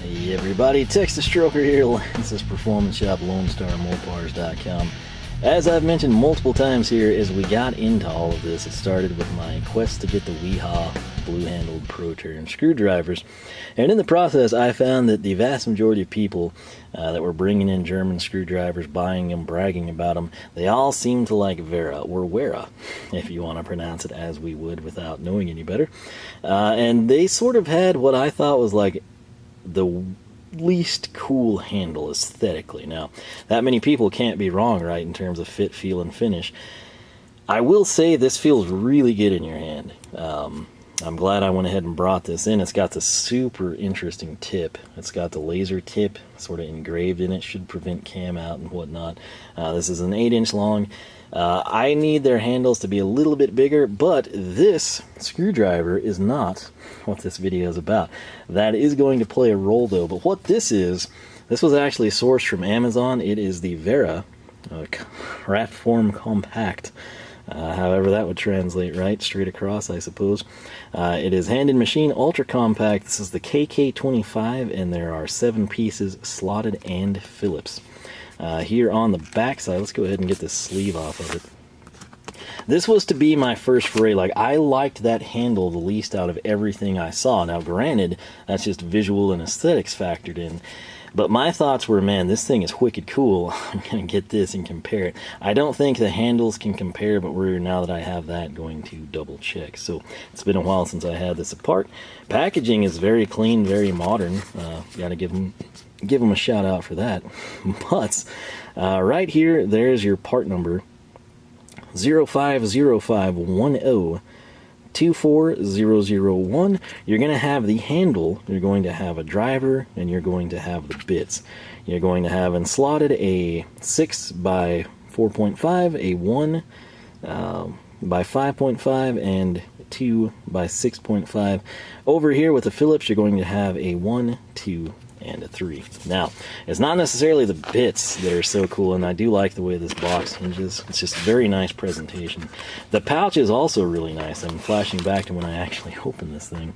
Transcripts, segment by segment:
Hey everybody, Texas Stroker here, Lance's Performance Shop, LoneStarMopars.com. As I've mentioned multiple times here, as we got into all of this, it started with my quest to get the Weha blue-handled pro-turn screwdrivers. And in the process, I found that the vast majority of people that were bringing in German screwdrivers, buying them, bragging about them, they all seem to like Wera, or Wera, if you want to pronounce it as we would without knowing any better. And they sort of had what I thought was like the least cool handle aesthetically. Now, that many people can't be wrong, right, in terms of fit, feel, and finish. I will say this feels really good in your hand. I'm glad I went ahead and brought this in. It's got the super interesting tip. It's got the laser tip sort of engraved in it, should prevent cam out and whatnot. This is an 8-inch long. I need their handles to be a little bit bigger, but this screwdriver is not what this video is about. That is going to play a role though, but what this is, this was actually sourced from Amazon. It is the Wera Kraftform Kompakt. However that would translate, right? Straight across, I suppose. It is hand and machine, ultra compact. This is the KK25, and there are 7 pieces, slotted and Phillips. Here on the back side, let's go ahead and get this sleeve off of it. This was to be my first foray. Like, I liked that handle the least out of everything I saw. Now, granted, that's just visual and aesthetics factored in. But my thoughts were, man, this thing is wicked cool. I'm going to get this and compare it. I don't think the handles can compare, but now that I have that, going to double check. So it's been a while since I had this apart. Packaging is very clean, very modern. Got to give them a shout out for that. But right here, there's your part number, 050510 24001. You're going to have the handle, you're going to have a driver, and you're going to have the bits. You're going to have slotted a 6 by 4.5, a 1 by 5.5, and 2 by 6.5. Over here with the Phillips, you're going to have a 1, 2, and a 3. Now, it's not necessarily the bits that are so cool, and I do like the way this box hinges. It's just very nice presentation. The pouch is also really nice. I'm flashing back to when I actually opened this thing.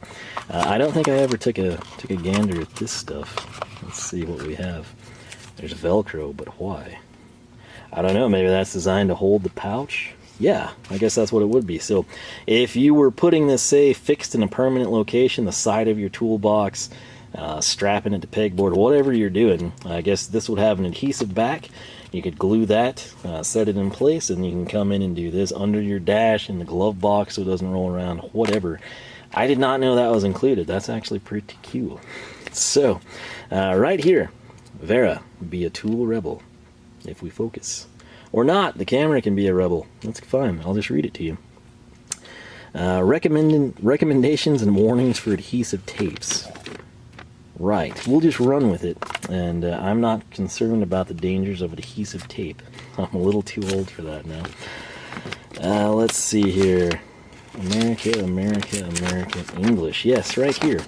I don't think I ever took a gander at this stuff. Let's see what we have. There's Velcro, but why? I don't know. Maybe that's designed to hold the pouch? Yeah, I guess that's what it would be. So if you were putting this, say, fixed in a permanent location, the side of your toolbox, strapping it to pegboard, whatever you're doing, I guess this would have an adhesive back. You could glue that, set it in place, and you can come in and do this under your dash, in the glove box so it doesn't roll around, whatever. I did not know that was included. That's actually pretty cool. So, right here, Wera, be a tool rebel, if we focus. Or not, the camera can be a rebel. That's fine, I'll just read it to you. Recommendations and warnings for adhesive tapes. Right, we'll just run with it, and I'm not concerned about the dangers of adhesive tape. I'm a little too old for that now. Let's see here. America, English. Yes, right here.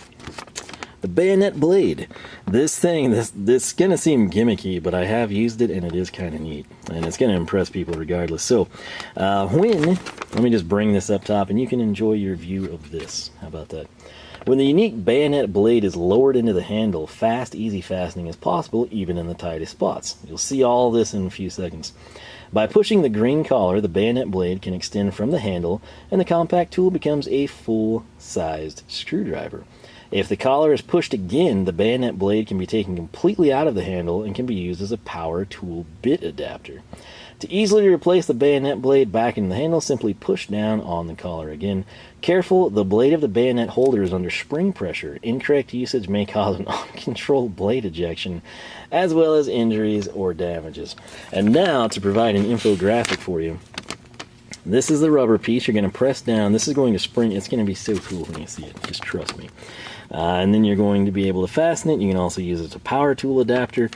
The Bayonet Blade. This thing, this is going to seem gimmicky, but I have used it, and it is kind of neat. And it's going to impress people regardless. So, let me just bring this up top, and you can enjoy your view of this. How about that? When the unique bayonet blade is lowered into the handle, fast, easy fastening is possible, even in the tightest spots. You'll see all this in a few seconds. By pushing the green collar, the bayonet blade can extend from the handle, and the compact tool becomes a full-sized screwdriver. If the collar is pushed again, the bayonet blade can be taken completely out of the handle and can be used as a power tool bit adapter. To easily replace the bayonet blade back in the handle, simply push down on the collar again. Careful, the blade of the bayonet holder is under spring pressure. Incorrect usage may cause an uncontrolled blade ejection, as well as injuries or damages. And now, to provide an infographic for you, this is the rubber piece. You're going to press down. This is going to spring. It's going to be so cool when you see it. Just trust me. And then you're going to be able to fasten it. You can also use it as a power tool adapter.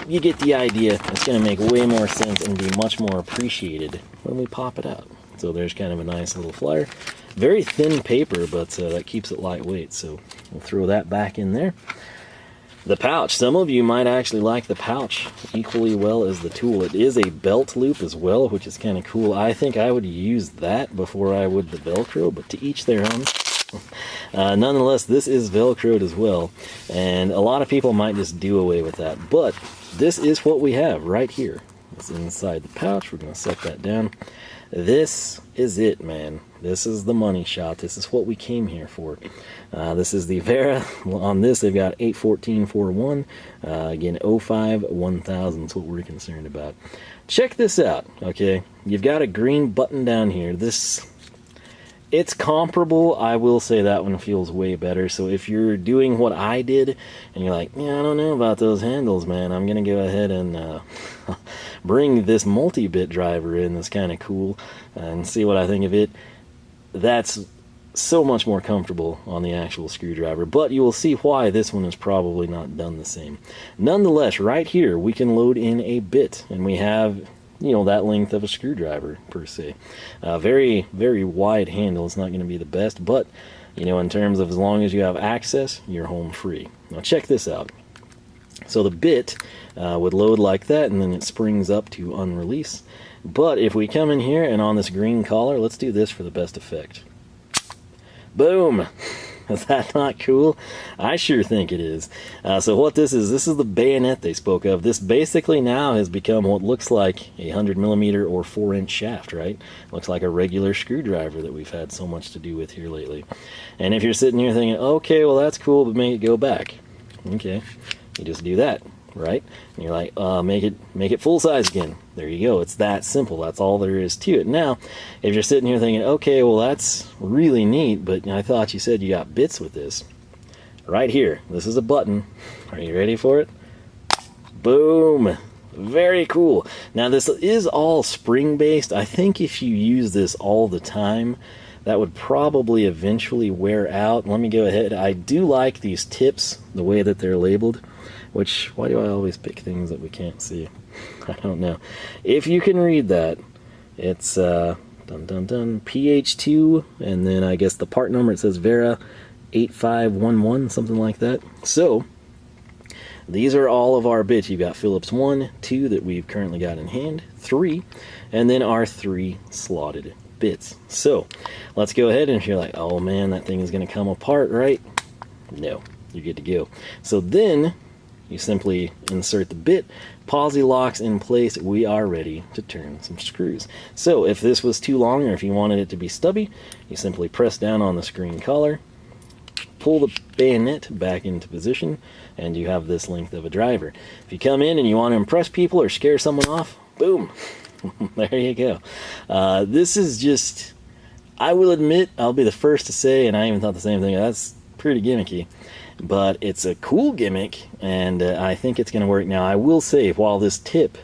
You get the idea. It's going to make way more sense and be much more appreciated when we pop it out. So there's kind of a nice little flyer. Very thin paper, but that keeps it lightweight. So we'll throw that back in there. The pouch. Some of you might actually like the pouch equally well as the tool. It is a belt loop as well, which is kind of cool. I think I would use that before I would the Velcro, but to each their own. Nonetheless, this is Velcroed as well, and a lot of people might just do away with that, but this is what we have right here. It's inside the pouch. We're going to set that down. This is it, man. This is the money shot. This is what we came here for. This is the Wera. On this, they've got 81441. Again, 05 1000 is what we're concerned about. Check this out, okay? You've got a green button down here. It's comparable. I will say that one feels way better. So if you're doing what I did, and you're like, yeah, I don't know about those handles, man, I'm going to go ahead and bring this multi-bit driver in that's kind of cool and see what I think of it. That's so much more comfortable on the actual screwdriver, but you will see why this one is probably not done the same. Nonetheless, right here we can load in a bit, and we have, you know, that length of a screwdriver per se. Very, very wide handle. It's not going to be the best, but you know, in terms of as long as you have access, you're home free. Now check this out. So the bit would load like that, and then it springs up to unrelease. But if we come in here and on this green collar, let's do this for the best effect. Boom! Is that not cool? I sure think it is. So what this is the bayonet they spoke of. This basically now has become what looks like a 100mm or 4-inch shaft, right? Looks like a regular screwdriver that we've had so much to do with here lately. And if you're sitting here thinking, okay, well that's cool, but make it go back. Okay, you just do that, right? And you're like, make it full size again. There you go. It's that simple. That's all there is to it. Now, if you're sitting here thinking, okay, well that's really neat, but I thought you said you got bits with this. Right here, this is a button. Are you ready for it? Boom! Very cool. Now this is all spring based. I think if you use this all the time, that would probably eventually wear out. Let me go ahead. I do like these tips, the way that they're labeled, which, why do I always pick things that we can't see? I don't know. If you can read that, it's PH2, and then I guess the part number, it says Wera 8511, something like that. So these are all of our bits. You've got Phillips 1, 2 that we've currently got in hand, 3, and then our 3 slotted bits. So let's go ahead, and if you're like, oh man, that thing is going to come apart, right? No, you're good to go. So then you simply insert the bit, posi locks in place, we are ready to turn some screws. So if this was too long, or if you wanted it to be stubby, you simply press down on the screen collar, pull the bayonet back into position, and you have this length of a driver. If you come in and you want to impress people or scare someone off, boom, there you go. This is just, I will admit, I'll be the first to say, and I even thought the same thing, that's pretty gimmicky. But it's a cool gimmick, and I think it's going to work. Now, I will say, while this tip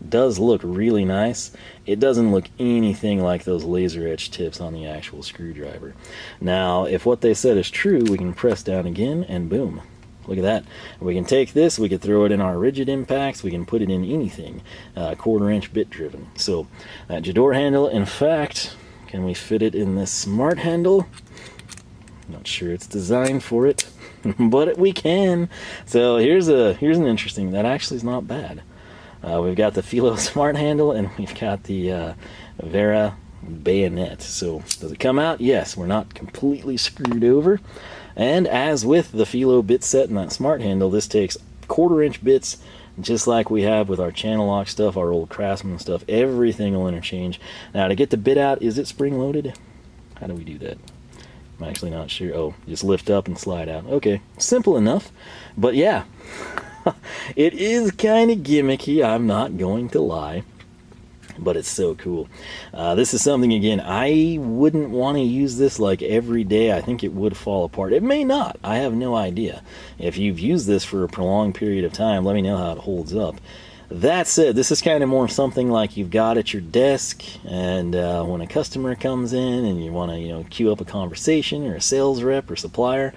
does look really nice, it doesn't look anything like those laser etch tips on the actual screwdriver. Now, if what they said is true, we can press down again, and boom. Look at that. We can take this, we can throw it in our rigid impacts, we can put it in anything, 1/4-inch bit driven. So, that Jador handle, in fact, can we fit it in this smart handle? Not sure it's designed for it, but we can. So here's an interesting, that actually is not bad. We've got the Philo Smart Handle, and we've got the Wera bayonet. So does it come out? Yes, we're not completely screwed over. And as with the Philo bit set and that Smart Handle, this takes 1/4-inch bits, just like we have with our channel lock stuff, our old Craftsman stuff. Everything will interchange. Now to get the bit out, is it spring loaded? How do we do that? I'm actually not sure. Oh, just lift up and slide out. Okay, simple enough. But yeah, it is kind of gimmicky, I'm not going to lie. But it's so cool. This is something, again, I wouldn't want to use this like every day. I think it would fall apart. It may not. I have no idea. If you've used this for a prolonged period of time, let me know how it holds up. That said, this is kind of more something like you've got at your desk, and when a customer comes in and you want to, queue up a conversation, or a sales rep or supplier,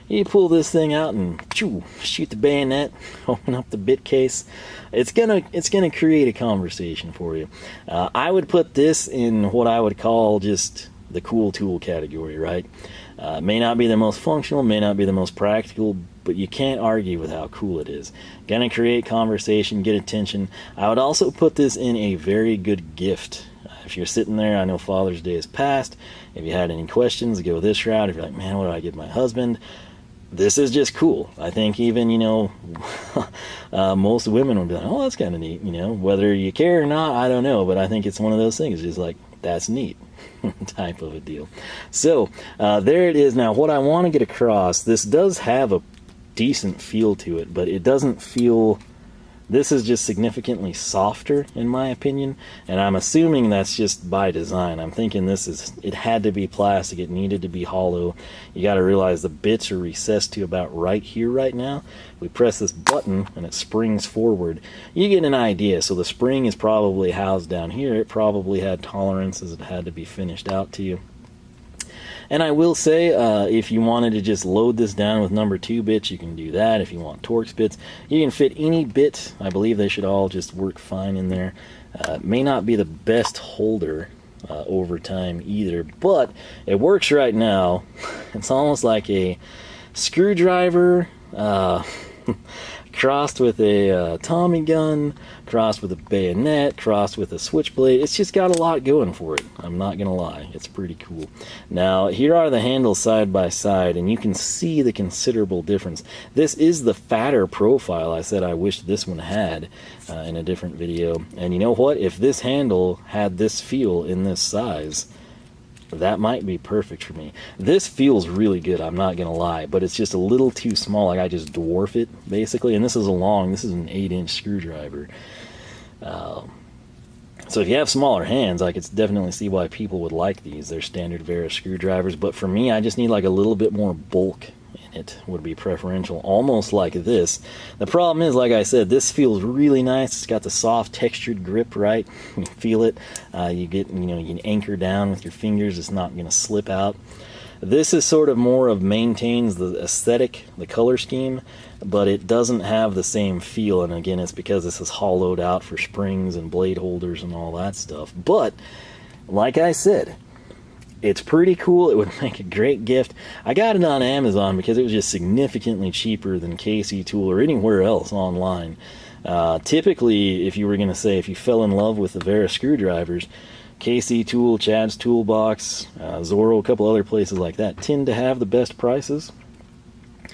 you pull this thing out and shoot the bayonet, open up the bit case. It's gonna create a conversation for you. I would put this in what I would call just the cool tool category, right? May not be the most functional, may not be the most practical, but you can't argue with how cool it is. Gonna create conversation, get attention. I would also put this in a very good gift. if you're sitting there, I know Father's Day is past. If you had any questions, go this route. If you're like, man, what do I get my husband? This is just cool. I think even, you know, most women would be like, oh, that's kind of neat. You know, whether you care or not, I don't know. But I think it's one of those things, just like, that's neat type of a deal. So there it is. Now, what I want to get across, this does have a decent feel to it, but it doesn't feel... This is just significantly softer, in my opinion, and I'm assuming that's just by design. I'm thinking it had to be plastic, it needed to be hollow. You got to realize the bits are recessed to about right here right now. We press this button and it springs forward. You get an idea. So the spring is probably housed down here. It probably had tolerances it had to be finished out to you. And I will say, if you wanted to just load this down with number 2 bits, you can do that. If you want Torx bits, you can fit any bit. I believe they should all just work fine in there. May not be the best holder over time either, but it works right now. It's almost like a screwdriver crossed with a Tommy gun, crossed with a bayonet, crossed with a switchblade. It's just got a lot going for it. I'm not gonna lie, it's pretty cool. Now, here are the handles side by side, and you can see the considerable difference. This is the fatter profile I said I wish this one had in a different video. And you know what? If this handle had this feel in this size, that might be perfect for me. This feels really good, I'm not gonna lie, but it's just a little too small. Like, I just dwarf it basically, and this is an 8-inch screwdriver. So if you have smaller hands, I could definitely see why people would like these. They're standard Wera screwdrivers, but for me, I just need like a little bit more bulk in it, would be preferential, almost like this. The problem is, like I said, this feels really nice. It's got the soft textured grip, right? You feel it. You get, you know, you can anchor down with your fingers. It's not going to slip out. This is sort of more of maintains the aesthetic, the color scheme, but it doesn't have the same feel. And again, it's because this is hollowed out for springs and blade holders and all that stuff. But like I said, it's pretty cool. It would make a great gift. I got it on Amazon because it was just significantly cheaper than KC Tool or anywhere else online. Typically, if you were going to say, if you fell in love with the Wera screwdrivers, KC Tool, Chad's Toolbox, Zorro, a couple other places like that tend to have the best prices.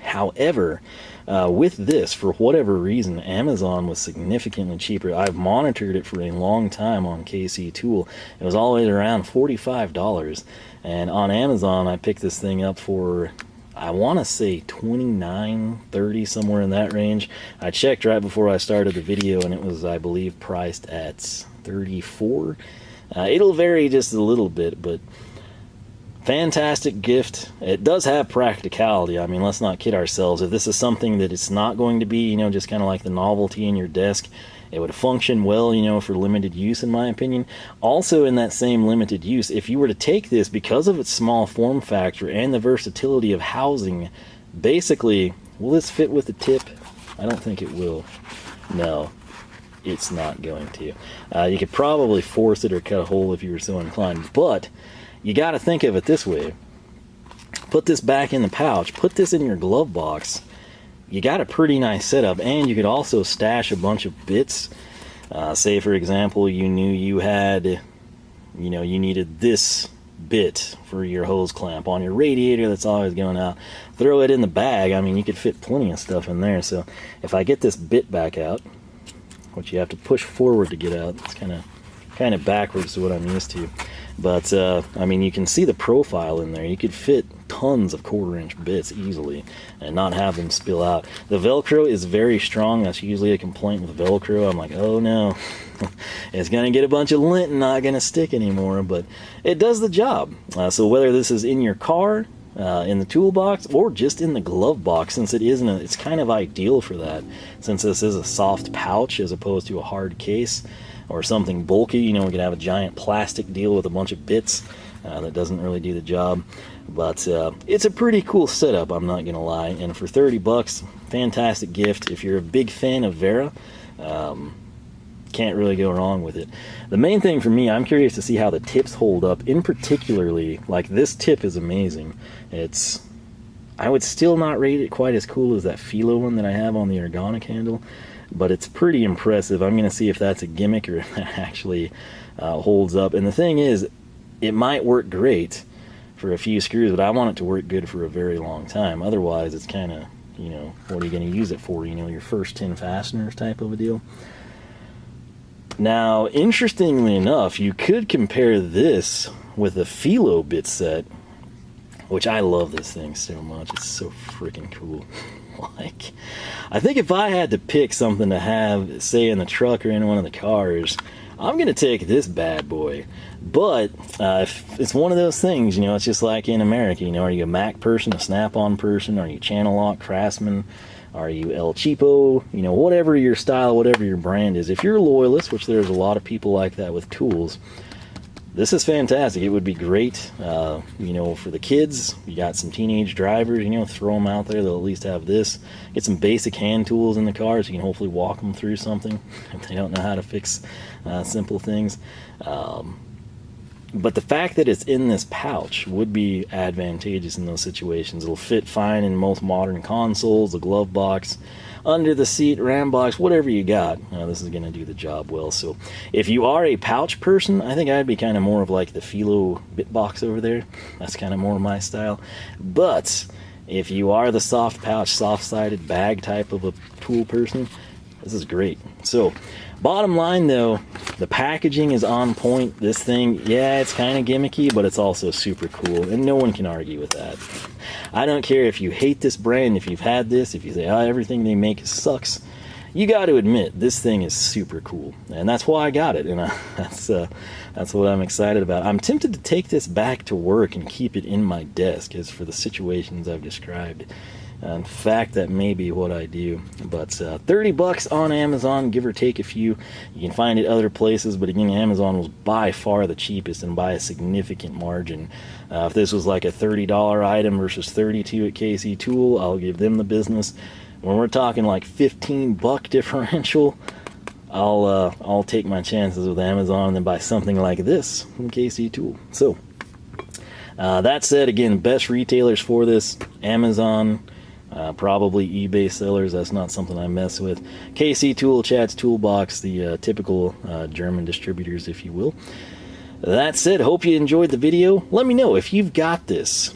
However, with this, for whatever reason, Amazon was significantly cheaper. I've monitored it for a long time on KC Tool. It was always around $45. And on Amazon, I picked this thing up for, I want to say $29, $30, somewhere in that range. I checked right before I started the video, and it was, I believe, priced at $34. It'll vary just a little bit, but fantastic gift. It does have practicality. I mean, let's not kid ourselves. If this is something that it's not going to be, you know, just kind of like the novelty in your desk, it would function well, you know, for limited use, in my opinion. Also, in that same limited use, if you were to take this, because of its small form factor and the versatility of housing, basically, will this fit with the tip? I don't think it will. No, it's not going to. You could probably force it or cut a hole if you were so inclined, but you got to think of it this way. Put this back in the pouch, put this in your glove box. You got a pretty nice setup, and you could also stash a bunch of bits. Say, for example, you knew you had, you know, you needed this bit for your hose clamp on your radiator that's always going out. Throw it in the bag. I mean, you could fit plenty of stuff in there. So if I get this bit back out, which you have to push forward to get out, it's kind of backwards to what I'm used to. But, I mean, you can see the profile in there. You could fit tons of 1/4-inch bits easily and not have them spill out. The Velcro is very strong. That's usually a complaint with Velcro. I'm like, oh no, it's going to get a bunch of lint and not going to stick anymore. But it does the job. So whether this is in your car, in the toolbox, or just in the glove box, since it isn't, it's kind of ideal for that, since this is a soft pouch as opposed to a hard case or something bulky. You know, we could have a giant plastic deal with a bunch of bits that doesn't really do the job. But it's a pretty cool setup, I'm not gonna lie. And for $30, fantastic gift. If you're a big fan of Wera, can't really go wrong with it. The main thing for me, I'm curious to see how the tips hold up. In particularly, like, this tip is amazing. I would still not rate it quite as cool as that Filo one that I have on the ergonic handle, but it's pretty impressive. I'm going to see if that's a gimmick or actually holds up. And the thing is, it might work great for a few screws, but I want it to work good for a very long time. Otherwise, it's kind of, you know, what are you going to use it for? You know, your first 10 fasteners type of a deal. Now, interestingly enough, you could compare this with a Philo bit set, which I love this thing so much. It's so freaking cool. Like, I think if I had to pick something to have, say, in the truck or in one of the cars, I'm going to take this bad boy. But it's one of those things, you know, it's just like in America, you know, are you a Mac person, a Snap-on person, are you Channel Lock, Craftsman, are you El Cheapo, you know, whatever your style, whatever your brand is. If you're a loyalist, which there's a lot of people like that with tools, this is fantastic. It would be great, you know, for the kids. You got some teenage drivers, you know, throw them out there. They'll at least have this. Get some basic hand tools in the car so you can hopefully walk them through something if they don't know how to fix simple things. But the fact that it's in this pouch would be advantageous in those situations. It'll fit fine in most modern consoles, the glove box, under the seat, ram box, whatever you got. This is going to do the job well. So if you are a pouch person, I think I'd be kind of more of like the Philo bit box over there. That's kind of more my style. But if you are the soft pouch, soft-sided bag type of a tool person, this is great. So bottom line though, the packaging is on point. This thing, yeah, it's kind of gimmicky, but it's also super cool, and no one can argue with that. I don't care if you hate this brand, if you've had this, if you say, oh, everything they make sucks. You got to admit, this thing is super cool, and that's why I got it, and that's what I'm excited about. I'm tempted to take this back to work and keep it in my desk, as for the situations I've described. In fact, that may be what I do. But $30 on Amazon, give or take a few. You can find it other places, but again, Amazon was by far the cheapest and by a significant margin. If this was like a $30 item versus $32 at KC Tool, I'll give them the business. When we're talking like $15 differential, I'll take my chances with Amazon and then buy something like this from KC Tool. So that said, again, best retailers for this: Amazon. Probably eBay sellers. That's not something I mess with. KC Tool, Chad's Toolbox, the typical German distributors, if you will. That said, hope you enjoyed the video. Let me know if you've got this.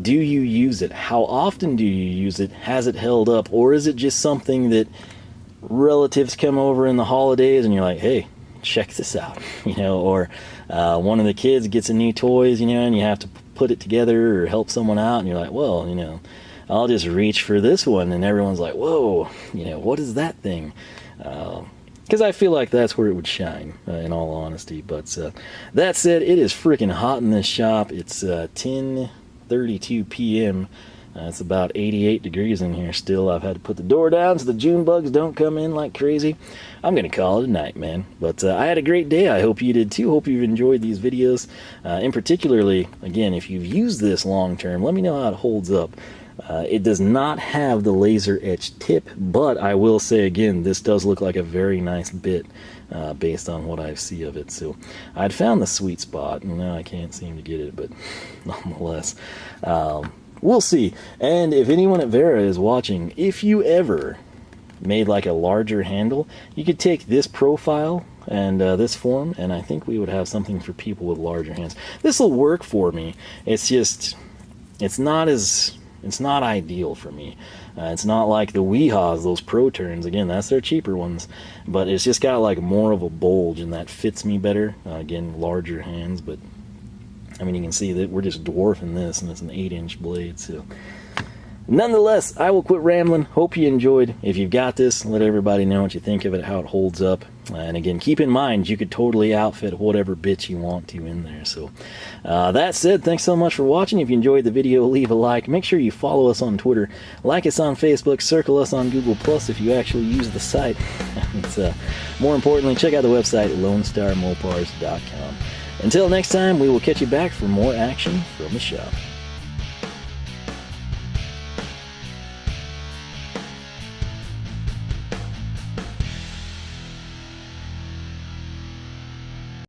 Do you use it? How often do you use it? Has it held up? Or is it just something that relatives come over in the holidays and you're like, hey, check this out, you know? Or one of the kids gets a new toys, you know, and you have to put it together or help someone out, and you're like, well, you know, I'll just reach for this one, and everyone's like, whoa, you know, what is that thing? Because I feel like that's where it would shine, in all honesty. But that said, it is freaking hot in this shop. It's 10:32 p.m. It's about 88 degrees in here still. I've had to put the door down so the June bugs don't come in like crazy. I'm going to call it a night, man. But I had a great day. I hope you did too. Hope you've enjoyed these videos. In particularly, again, if you've used this long term, let me know how it holds up. It does not have the laser etched tip, but I will say again, this does look like a very nice bit based on what I see of it. So I'd found the sweet spot, and now I can't seem to get it, but nonetheless, we'll see. And if anyone at Wera is watching, if you ever made like a larger handle, you could take this profile and this form, and I think we would have something for people with larger hands. This will work for me. It's just, it's not ideal for me. It's not like the Weehas, those Pro Turns. Again, that's their cheaper ones, but it's just got like more of a bulge, and that fits me better. Again, larger hands, but I mean, you can see that we're just dwarfing this, and it's an 8-inch blade. So nonetheless, I will quit rambling. Hope you enjoyed. If you've got this, let everybody know what you think of it, how it holds up. And again, keep in mind, you could totally outfit whatever bits you want to in there. So that said, thanks so much for watching. If you enjoyed the video, leave a like. Make sure you follow us on Twitter, like us on Facebook, circle us on Google Plus if you actually use the site. And, more importantly, check out the website at LoneStarMopars.com. Until next time, we will catch you back for more action from the shop.